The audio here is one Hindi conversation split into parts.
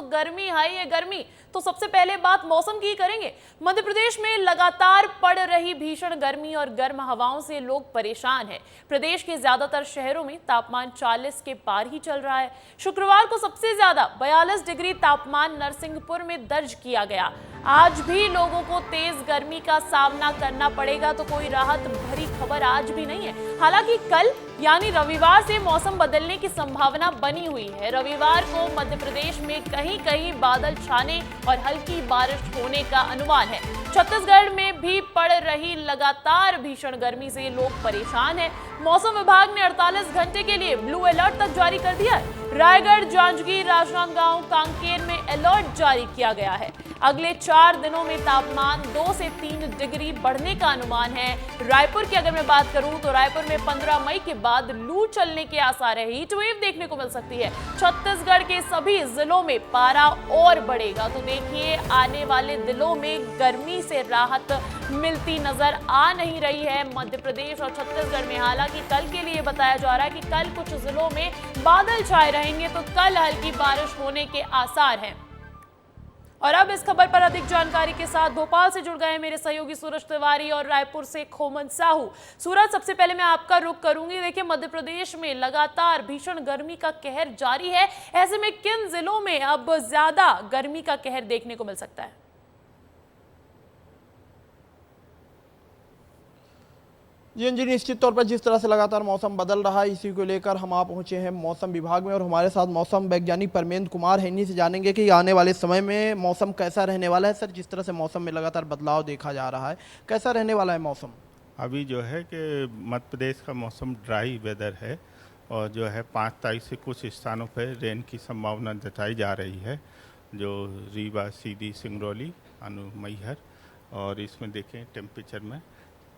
गर्मी हाई है गर्मी। तो सबसे पहले बात मौसम की करेंगे। मध्य प्रदेश में लगातार पड़ रही भीषण गर्मी और गर्म हवाओं से लोग परेशान हैं। प्रदेश के ज्यादातर शहरों में तापमान 40 के पार ही चल रहा है। शुक्रवार को सबसे ज्यादा 42 डिग्री तापमान नरसिंहपुर में दर्ज किया गया। आज भी लोगों को तेज गर्मी का सामना करना पड़ेगा, तो कोई राहत भरी खबर आज भी नहीं है। हालांकि कल यानी रविवार से मौसम बदलने की संभावना बनी हुई है। रविवार को मध्य प्रदेश में कहीं कहीं बादल छाने और हल्की बारिश होने का अनुमान है। छत्तीसगढ़ में भी पड़ रही लगातार भीषण गर्मी से लोग परेशान हैं। मौसम विभाग ने 48 घंटे के लिए ब्लू अलर्ट तक जारी कर दिया है। रायगढ़, जांजगीर, राजनांदगांव, कांकेर में अलर्ट जारी किया गया है। अगले 4 दिनों में तापमान 2 से 3 डिग्री बढ़ने का अनुमान है। रायपुर की अगर मैं बात करूं तो रायपुर में 15 मई के बाद लू चलने के आसार है। हीट वेव देखने को मिल सकती है। छत्तीसगढ़ के सभी जिलों में पारा और बढ़ेगा। तो देखिए, आने वाले दिनों में गर्मी से राहत मिलती नजर आ नहीं रही है मध्य प्रदेश और छत्तीसगढ़ में। हालांकि कल के लिए बताया जा रहा है कि कल कुछ जिलों में बादल छाए रहेंगे, तो कल हल्की बारिश होने के आसार हैं। और अब इस खबर पर अधिक जानकारी के साथ भोपाल से जुड़ गए मेरे सहयोगी सूरज तिवारी और रायपुर से खोमन साहू। सूरज, सबसे पहले मैं आपका रुख करूंगी। देखिए, मध्य प्रदेश में लगातार भीषण गर्मी का कहर जारी है। ऐसे में किन जिलों में अब ज्यादा गर्मी का कहर देखने को मिल सकता है? जी निश्चित तौर पर जिस तरह से लगातार मौसम बदल रहा है, इसी को लेकर हम आप पहुंचे हैं मौसम विभाग में और हमारे साथ मौसम वैज्ञानिक परमेंद्र कुमार है। इन्हीं से जानेंगे कि आने वाले समय में मौसम कैसा रहने वाला है। सर, जिस तरह से मौसम में लगातार बदलाव देखा जा रहा है, कैसा रहने वाला है मौसम? अभी जो है कि मध्य प्रदेश का मौसम ड्राई वेदर है और जो है 5 तारीख से कुछ स्थानों पर रेन की संभावना जताई जा रही है, जो रीवा, सीधी, सिंगरौली, मैहर। और इसमें देखें टेम्परेचर में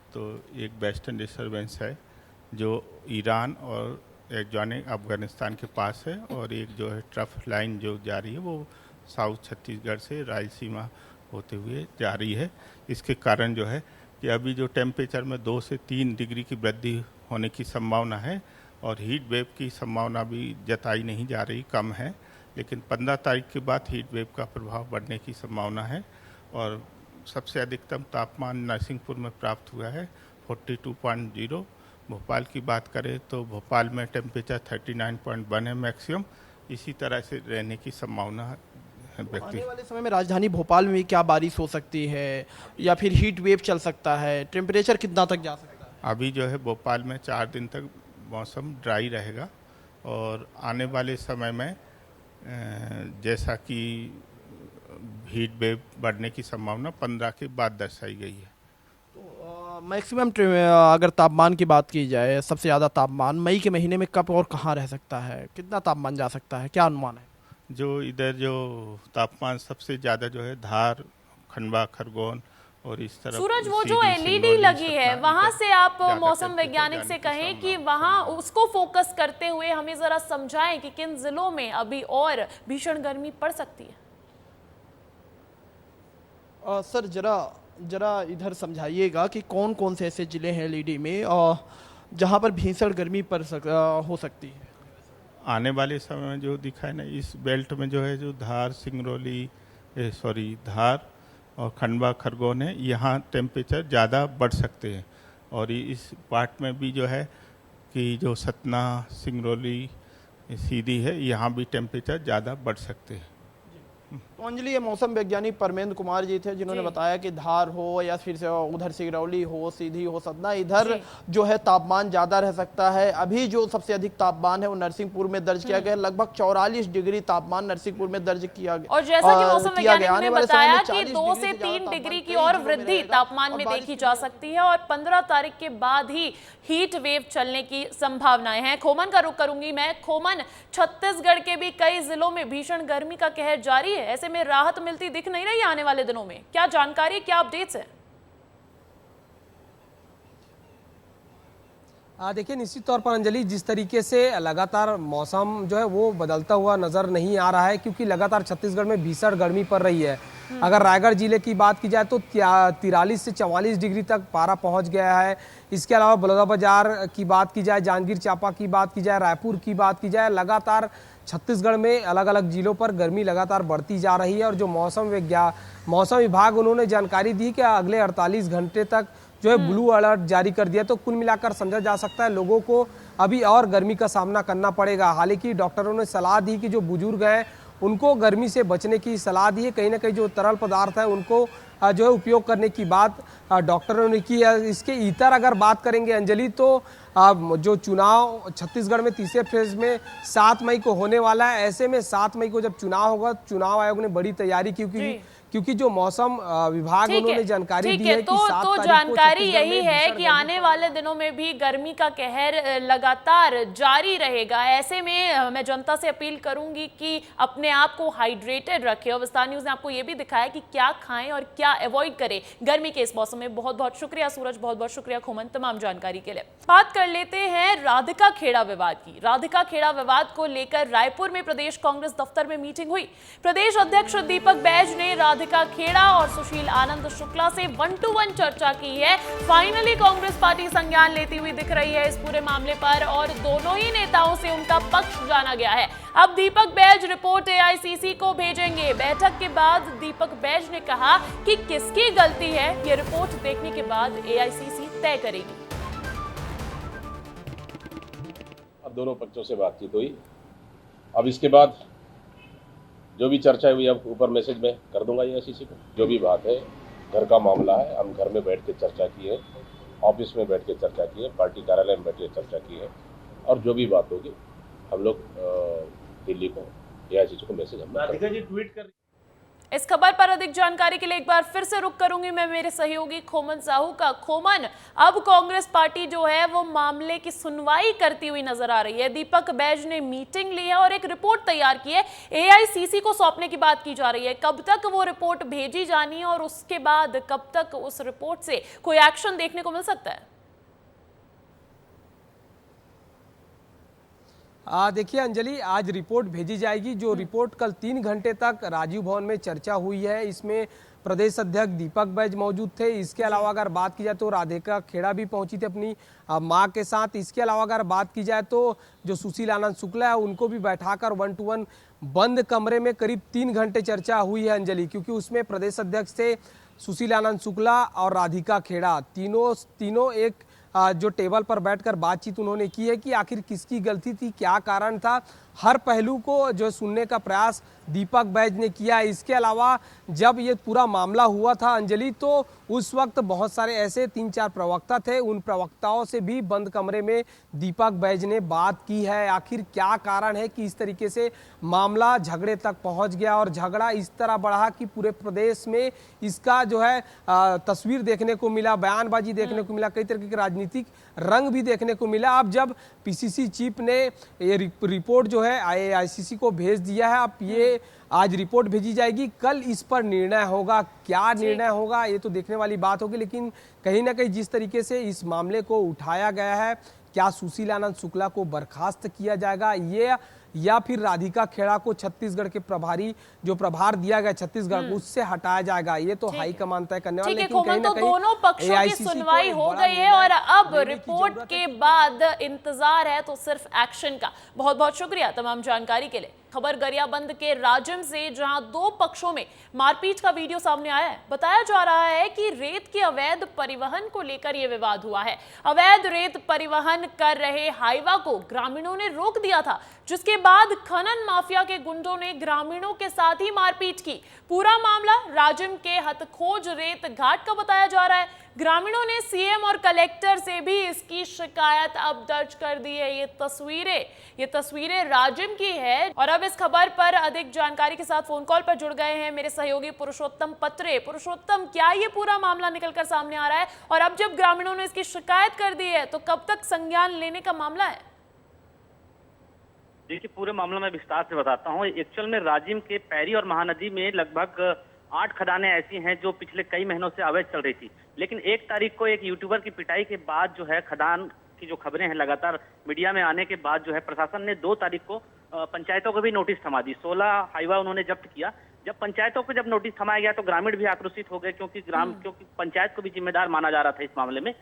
तो एक वेस्टर्न डिस्टर्बेंस है जो ईरान और एडजॉइनिंग अफगानिस्तान के पास है, और एक जो है ट्रफ लाइन जो जा रही है वो साउथ छत्तीसगढ़ से रायलसीमा होते हुए जा रही है। इसके कारण जो है कि अभी जो टेम्परेचर में 2 से 3 डिग्री की वृद्धि होने की संभावना है और हीट वेव की संभावना भी जताई नहीं जा रही, कम है। लेकिन 15 तारीख के बाद हीट वेव का प्रभाव बढ़ने की संभावना है। और सबसे अधिकतम तापमान नरसिंहपुर में प्राप्त हुआ है 42.0। भोपाल की बात करें तो भोपाल में टेम्परेचर 39.1 है मैक्सिमम। इसी तरह से रहने की संभावना है। आने वाले समय में राजधानी भोपाल में क्या बारिश हो सकती है या फिर हीट वेव चल सकता है? टेम्परेचर कितना तक जा सकता है? अभी जो है भोपाल में 4 दिन तक मौसम ड्राई रहेगा और आने वाले समय में जैसा कि हीट वेव बढ़ने की संभावना 15 के बाद दर्शाई गई है। तो मैक्सिमम अगर तापमान की बात की जाए, सबसे ज़्यादा तापमान मई के महीने में कब और कहाँ रह सकता है? कितना तापमान जा सकता है, क्या अनुमान है? जो इधर जो तापमान सबसे ज़्यादा जो है धार, खंडवा, खरगोन और इस तरफ सूरज, वो जो एलईडी लगी है वहां से आप मौसम वैज्ञानिक से कहें कि वहां उसको फोकस करते हुए हमें जरा समझाएं कि किन जिलों में अभी और भीषण गर्मी पड़ सकती है। सर, जरा इधर समझाइएगा कि कौन कौन से ऐसे ज़िले हैं एलईडी में और जहां पर भीषण गर्मी हो सकती है। आने वाले समय में जो दिखा है ना, इस बेल्ट में जो है जो धार, सिंगरौली, धार और खंडवा, खरगोन है, यहाँ टेम्परेचर ज़्यादा बढ़ सकते हैं। और इस पार्ट में भी जो है कि जो सतना, सिंगरौली, सीधी है, यहाँ भी टेम्परेचर ज़्यादा बढ़ सकते हैं। तो अंजलि, ये मौसम वैज्ञानिक परमेंद्र कुमार जी थे जिन्होंने बताया कि धार हो या फिर से उधर सिंगरौली हो, सीधी हो, सतना, इधर जो है तापमान ज्यादा रह सकता है। अभी जो सबसे अधिक तापमान है वो नरसिंहपुर में दर्ज किया गया, लगभग 44 डिग्री तापमान नरसिंहपुर में दर्ज किया गया। और जैसा कि मौसम वैज्ञानिक ने बताया कि 2 से 3 डिग्री की और वृद्धि तापमान में देखी जा सकती है और 15 तारीख के बाद ही हीट वेव चलने की संभावनाएं हैं। खोमन का रुख करूंगी मैं। खोमन, छत्तीसगढ़ के भी कई जिलों में भीषण गर्मी का कहर जारी है। ऐसे में राहत मिलती दिख नहीं रही आने वाले दिनों में, क्या जानकारी, क्या अपडेट्स है? देखिए, निश्चित तौर पर अंजलि, जिस तरीके से लगातार मौसम जो है वो बदलता हुआ नज़र नहीं आ रहा है, क्योंकि लगातार छत्तीसगढ़ में भीषण गर्मी पड़ रही है। अगर रायगढ़ जिले की बात की जाए तो 43 से 44 डिग्री तक पारा पहुंच गया है। इसके अलावा बलौदाबाजार की बात की जाए, जांजगीर चांपा की बात की जाए, रायपुर की बात की जाए, लगातार छत्तीसगढ़ में अलग अलग जिलों पर गर्मी लगातार बढ़ती जा रही है और जो मौसम विभाग उन्होंने जानकारी दी कि अगले 48 घंटे तक जो है ब्लू अलर्ट जारी कर दिया। तो कुल मिलाकर समझा जा सकता है लोगों को अभी और गर्मी का सामना करना पड़ेगा। हालांकि डॉक्टरों ने सलाह दी कि जो बुजुर्ग हैं उनको गर्मी से बचने की सलाह दी है। कहीं ना कहीं जो तरल पदार्थ है उनको जो है उपयोग करने की बात डॉक्टरों ने की है। इसके इतर अगर बात करेंगे अंजलि, तो जो चुनाव छत्तीसगढ़ में तीसरे फेज में 7 मई को होने वाला है। ऐसे में 7 मई को जब चुनाव होगा, चुनाव आयोग ने बड़ी तैयारी की क्योंकि जो मौसम विभाग उन्होंने जानकारी दी है कि 7 तो जानकारी यही है कि आने वाले दिनों में भी गर्मी का कहर लगातार जारी रहेगा। ऐसे में मैं जनता से अपील करूंगी कि अपने आप को हाइड्रेटेड रखें और विस्तार न्यूज ने आपको ये भी दिखाया कि क्या खाएं और क्या अवॉइड करें गर्मी के इस मौसम में। बहुत बहुत शुक्रिया सूरज, बहुत बहुत शुक्रिया खोमन तमाम जानकारी के लिए। बात कर लेते हैं राधिका खेड़ा विवाद की। राधिका खेड़ा विवाद को लेकर रायपुर में प्रदेश कांग्रेस दफ्तर में मीटिंग हुई। प्रदेश अध्यक्ष दीपक बैज ने राधिका खेड़ा और सुशील आनंद शुक्ला से 1-to-1 चर्चा की है। फाइनली कांग्रेस पार्टी संज्ञान लेती हुई दिख रही है इस पूरे मामले पर और दोनों ही नेताओं से उनका पक्ष जाना गया है। अब दीपक बैज रिपोर्ट एआईसीसी को भेजेंगे। बैठक के बाद दीपक बैज ने कहा कि किसकी गलती है ये रिपोर्ट देखने के बाद एआईसीसी तय करेगी। अब दोनों पक्षों से बातचीत हुई। अब इसके बाद जो भी चर्चा हुई अब ऊपर मैसेज में कर दूंगा एआईसीसी को। जो भी बात है घर का मामला है, हम घर में बैठ के चर्चा की है, ऑफिस में बैठ के चर्चा की है, पार्टी कार्यालय में बैठ के चर्चा की है और जो भी बात होगी हम लोग दिल्ली को एआईसीसी को मैसेज हम राधिका जी ट्वीट कर। इस खबर पर अधिक जानकारी के लिए एक बार फिर से रुक करूंगी मैं मेरे सहयोगी खोमन साहू का। खोमन, अब कांग्रेस पार्टी जो है वो मामले की सुनवाई करती हुई नजर आ रही है। दीपक बैज ने मीटिंग ली है और एक रिपोर्ट तैयार की है, एआईसीसी को सौंपने की बात की जा रही है। कब तक वो रिपोर्ट भेजी जानी है और उसके बाद कब तक उस रिपोर्ट से कोई एक्शन देखने को मिल सकता है? देखिए अंजलि, आज रिपोर्ट भेजी जाएगी। जो रिपोर्ट कल 3 घंटे तक राजीव भवन में चर्चा हुई है, इसमें प्रदेश अध्यक्ष दीपक बैज मौजूद थे। इसके अलावा अगर बात की जाए तो राधिका खेड़ा भी पहुंची थी अपनी मां के साथ। इसके अलावा अगर बात की जाए तो जो सुशील आनंद शुक्ला है उनको भी बैठाकर 1-to-1 बंद कमरे में करीब 3 घंटे चर्चा हुई है अंजलि, क्योंकि उसमें प्रदेश अध्यक्ष थे सुशील आनंद शुक्ला और राधिका खेड़ा, तीनों एक जो टेबल पर बैठकर बातचीत उन्होंने की है कि आखिर किसकी गलती थी, क्या कारण था। हर पहलू को जो सुनने का प्रयास दीपक बैज ने किया। इसके अलावा जब ये पूरा मामला हुआ था अंजलि, तो उस वक्त बहुत सारे ऐसे 3-4 प्रवक्ता थे, उन प्रवक्ताओं से भी बंद कमरे में दीपक बैज ने बात की है। आखिर क्या कारण है कि इस तरीके से मामला झगड़े तक पहुंच गया और झगड़ा इस तरह बढ़ा कि पूरे प्रदेश में इसका जो है तस्वीर देखने को मिला, बयानबाजी देखने को मिला, कई तरह के राजनीतिक रंग भी देखने को मिला। अब जब पीसीसी चीफ ने ये रिपोर्ट जो है एआईसीसी को भेज दिया है, अब ये आज रिपोर्ट भेजी जाएगी, कल इस पर निर्णय होगा। क्या निर्णय होगा ये तो देखने वाली बात होगी, लेकिन कहीं ना कहीं जिस तरीके से इस मामले को उठाया गया है, क्या सुशील आनंद शुक्ला को बर्खास्त किया जाएगा ये या फिर राधिका खेड़ा को छत्तीसगढ़ के प्रभारी जो प्रभार दिया गया छत्तीसगढ़ उससे हटाया जाएगा, ये तो हाईकमान तय करने वाले। लेकिन कहीं ना कहीं दोनों पक्षों की सुनवाई हो गई है और अब रिपोर्ट के बाद इंतजार है तो सिर्फ एक्शन का। बहुत बहुत शुक्रिया तमाम जानकारी के लिए। खबर गरियाबंद के राजिम से, जहां 2 पक्षों में मारपीट का वीडियो सामने आया है। बताया जा रहा है कि रेत के अवैध परिवहन को लेकर यह विवाद हुआ है। अवैध रेत परिवहन कर रहे हाईवा को ग्रामीणों ने रोक दिया था, जिसके बाद खनन माफिया के गुंडों ने ग्रामीणों के साथ ही मारपीट की। पूरा मामला राजिम के हथखोज रेत घाट का बताया जा रहा है। ग्रामीणों ने सीएम और कलेक्टर से भी इसकी शिकायत अब दर्ज कर दी है। ये तस्वीरें राजिम की है। और अब इस खबर पर अधिक जानकारी के साथ फोन कॉल पर जुड़ गए हैं मेरे सहयोगी पुरुषोत्तम पत्रे। पुरुषोत्तम, क्या ये पूरा मामला निकलकर सामने आ रहा है और अब जब ग्रामीणों ने इसकी शिकायत कर दी है तो कब तक संज्ञान लेने का मामला है? देखिए, पूरे मामला में विस्तार से बताता हूँ। एक्चुअल में राजिम के पैरी और महानदी में लगभग 8 खदानें ऐसी हैं जो पिछले कई महीनों से अवैध चल रही थी, लेकिन 1 तारीख को एक यूट्यूबर की पिटाई के बाद जो है खदान की जो खबरें हैं लगातार मीडिया में आने के बाद जो है प्रशासन ने 2 तारीख को पंचायतों को भी नोटिस थमा दी। 16 हाईवा उन्होंने जब्त किया। जब पंचायतों को जब नोटिस थमाया गया तो ग्रामीण भी आक्रोशित हो गए, क्योंकि पंचायत को भी जिम्मेदार माना जा रहा था इस मामले में।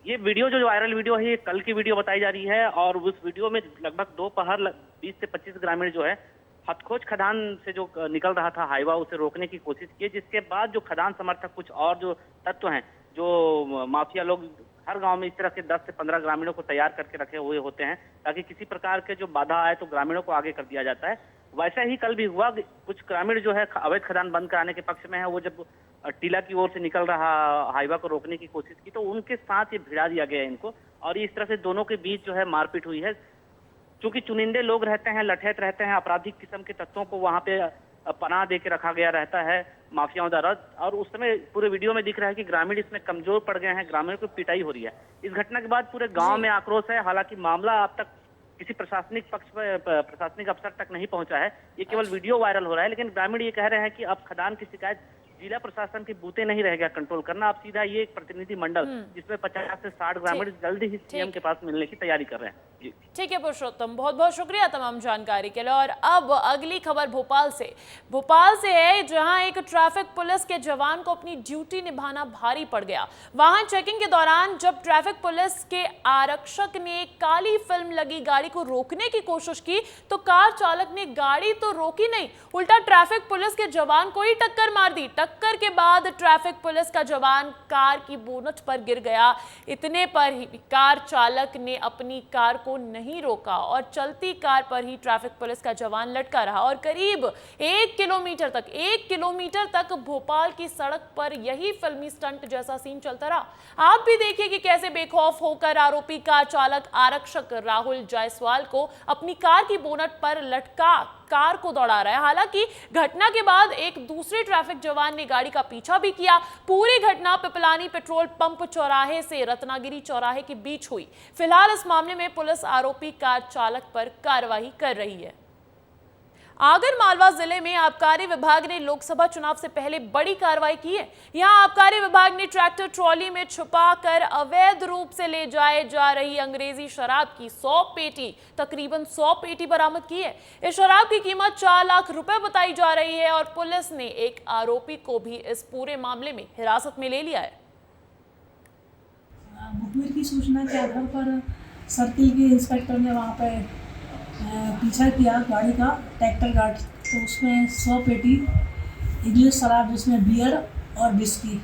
ये वीडियो जो वायरल वीडियो है ये कल की वीडियो बताई जा रही है और उस वीडियो में लगभग दोपहर 20 से 25 ग्रामीण जो है हथखोज खदान से जो निकल रहा था हाईवा उसे रोकने की कोशिश की, जिसके बाद जो खदान समर्थक कुछ और जो तत्व हैं, जो माफिया लोग हर गांव में इस तरह के 10 से 15 ग्रामीणों को तैयार करके रखे हुए होते हैं ताकि किसी प्रकार के जो बाधा आए तो ग्रामीणों को आगे कर दिया जाता है। वैसा ही कल भी हुआ। कुछ ग्रामीण जो है अवैध खदान बंद कराने के पक्ष में है, वो जब टीला की ओर से निकल रहा हाईवा को रोकने की कोशिश की तो उनके साथ ये भिड़ा दिया गया इनको और इस तरह से दोनों के बीच जो है मारपीट हुई है। क्योंकि चुनिंदे लोग रहते हैं, लठैत रहते हैं, आपराधिक किस्म के तत्वों को वहां पे पनाह दे के रखा गया रहता है माफियाओं द्वारा और उस समय पूरे वीडियो में दिख रहा है कि ग्रामीण इसमें कमजोर पड़ गए हैं, ग्रामीणों को पिटाई हो रही है। इस घटना के बाद पूरे गांव में आक्रोश है। हालांकि मामला अब तक किसी प्रशासनिक पक्ष पर प्रशासनिक अफसर तक नहीं पहुंचा है, ये केवल वीडियो वायरल हो रहा है। लेकिन ग्रामीण ये कह रहे हैं कि अब खदान की शिकायत जिला प्रशासन के बूते नहीं रह गया कंट्रोल करना, अब सीधा ये एक प्रतिनिधि मंडल जिसमें 50 से 60 ग्रामीण जल्द ही सीएम के पास मिलने की तैयारी कर रहे हैं। जी ठीक है पुरुषोत्तम, बहुत बहुत शुक्रिया तमाम जानकारी के लिए। और अब अगली खबर भोपाल से है, जहां एक ट्रैफिक पुलिस के जवान को अपनी ड्यूटी निभाना भारी पड़ गया। वाहन चेकिंग के दौरान जब ट्रैफिक पुलिस के आरक्षक ने काली फिल्म लगी गाड़ी को रोकने की कोशिश की तो कार चालक ने गाड़ी तो रोकी नहीं, उल्टा ट्रैफिक पुलिस के जवान को ही टक्कर मार दी। टक्कर के बाद ट्रैफिक पुलिस का जवान कार की बोनट पर गिर गया। इतने पर ही कार चालक ने अपनी कार को नहीं रोका और चलती कार पर ही ट्रैफिक पुलिस का जवान लटका रहा और करीब 1 किलोमीटर तक भोपाल की सड़क पर यही फिल्मी स्टंट जैसा सीन चलता रहा। आप भी देखिए कि कैसे बेखौफ होकर आरोपी कार चालक आरक्षक राहुल जायसवाल को अपनी कार की बोनट पर लटका कार को दौड़ा रहा है। हालांकि घटना के बाद एक दूसरे ट्रैफिक जवान ने गाड़ी का पीछा भी किया। पूरी घटना पिपलानी पेट्रोल पंप चौराहे से रत्नागिरी चौराहे के बीच हुई। फिलहाल इस मामले में पुलिस आरोपी कार चालक पर कार्रवाई कर रही है। आगर मालवा जिले में आबकारी विभाग ने लोकसभा चुनाव से पहले बड़ी कार्रवाई की है। यहां आबकारी विभाग ने ट्रैक्टर ट्रॉली में छुपाकर अवैध रूप से ले जाए जा रही अंग्रेजी शराब की 100 पेटी, तकरीबन 100 पेटी बरामद की है। इस शराब की कीमत 4 लाख रुपए बताई जा रही है और पुलिस ने एक आरोपी को भी इस पूरे मामले में हिरासत में ले लिया है। मुखबिर की सूचना के आधार पर सर्किल के इंस्पेक्टर ने वहाँ पे पीछा किया गाड़ी का, ट्रैक्टर गाड़ी, तो उसमें 100 पेटी इंग्लिश शराब जिसमें बियर और विस्की,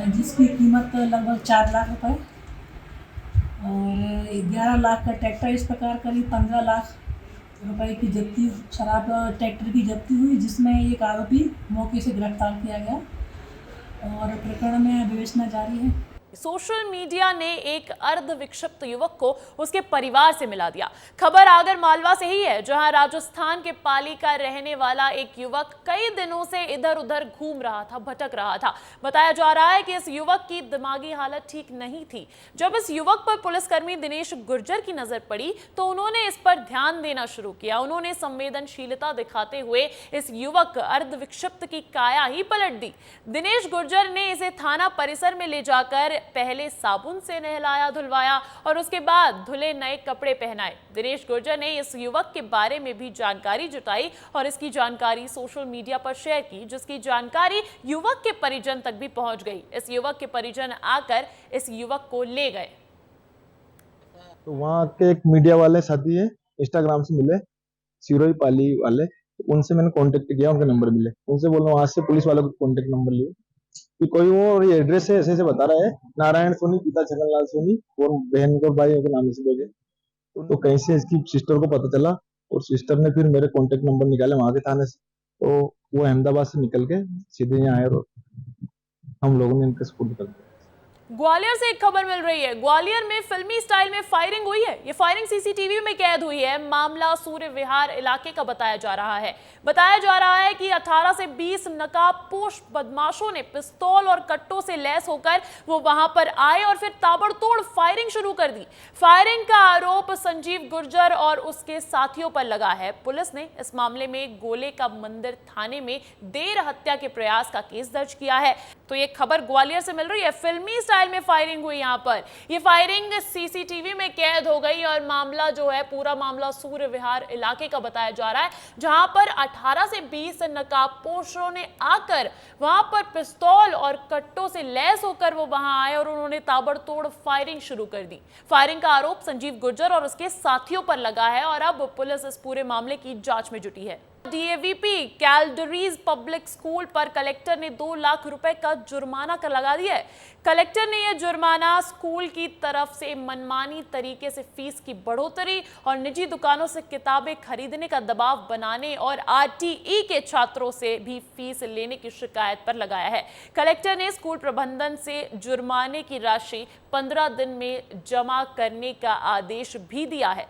जिसकी कीमत लगभग 4 लाख रुपए और 11 लाख का ट्रैक्टर, इस प्रकार करीब 15 लाख रुपए की जब्ती शराब ट्रैक्टर की जब्ती हुई, जिसमें एक आरोपी मौके से गिरफ्तार किया गया और प्रकरण में विवेचना जारी है। सोशल मीडिया ने एक अर्ध विक्षिप्त युवक को उसके परिवार से मिला दिया। खबर आगर मालवा से ही है, जहां राजस्थान के पाली का रहने वाला एक युवक कई दिनों से इधर उधर घूम रहा था, भटक रहा था। बताया जा रहा है कि इस युवक की दिमागी हालत ठीक नहीं थी। जब इस युवक पर पुलिसकर्मी दिनेश गुर्जर की नजर पड़ी तो उन्होंने इस पर ध्यान देना शुरू किया। उन्होंने संवेदनशीलता दिखाते हुए इस युवक अर्ध विक्षिप्त की काया ही पलट दी। दिनेश गुर्जर ने इसे थाना परिसर में ले जाकर पहले साबुन से नहलाया धुलवाया और उसके बाद धुले नए कपड़े पहनाए। दिनेश गुर्जर ने इस युवक के बारे में भी जानकारी जुटाई और इसकी जानकारी सोशल मीडिया पर शेयर की, जिसकी जानकारी युवक के परिजन तक भी पहुंच गई। इस युवक के परिजन आकर इस युवक को ले गए। तो वहाँ के एक मीडिया वाले साथी है, इंस्टाग्राम से मिले, सिरोही पाली वाले, तो उनसे मैंने कांटेक्ट किया, उनके नंबर मिले, उनसे बोला वहां से पुलिस वालों को कांटेक्ट नंबर लिए कि कोई वो ये एड्रेस है ऐसे ऐसे बता रहा है, नारायण सोनी, पिता छगनलाल सोनी और बहन को भाई के नाम से भेजे। तो कहीं से इसकी सिस्टर को पता चला और सिस्टर ने फिर मेरे कांटेक्ट नंबर निकाले वहां के थाने से, तो वो अहमदाबाद से निकल के सीधे यहाँ आए और हम लोगों ने इनके सपोर्ट कर दिया। ग्वालियर से एक खबर मिल रही है। ग्वालियर में फिल्मी स्टाइल में फायरिंग हुई है। ये फायरिंग सीसीटीवी में कैद हुई है। मामला सूर्य विहार इलाके का बताया जा रहा है। बताया जा रहा है कि 18 से 20 नकाबपोश बदमाशों ने पिस्तौल और कट्टों से लैस होकर वो वहां पर आए और फिर ताबड़तोड़ फायरिंग शुरू कर दी। फायरिंग का आरोप संजीव गुर्जर और उसके साथियों पर लगा है। पुलिस ने इस मामले में गोले का मंदिर थाने में देर हत्या के प्रयास का केस दर्ज किया है। तो ये खबर ग्वालियर से मिल रही है। फिल्मी स्टाइल में फायरिंग हुई यहाँ पर। ये फायरिंग सीसीटीवी में कैद हो गई और मामला जो है, पूरा मामला सूर्य विहार इलाके का बताया जा रहा है, जहां पर 18 से 20 नकाबपोशों ने आकर वहां पर पिस्तौल और कट्टों से लैस होकर वो वहां आए और उन्होंने ताबड़तोड़ फायरिंग शुरू कर दी। फायरिंग का आरोप संजीव गुर्जर और उसके साथियों पर लगा है और अब पुलिस इस पूरे मामले की जांच में जुटी है। डीएवीपी कैलडरीज पब्लिक स्कूल पर कलेक्टर ने 2 लाख रुपए का जुर्माना कर लगा दिया है। कलेक्टर ने यह जुर्माना स्कूल की तरफ से मनमानी तरीके से फीस की बढ़ोतरी और निजी दुकानों से किताबें खरीदने का दबाव बनाने और आरटीई के छात्रों से भी फीस लेने की शिकायत पर लगाया है। कलेक्टर ने स्कूल प्रबंधन से जुर्माने की राशि 15 दिन में जमा करने का आदेश भी दिया है।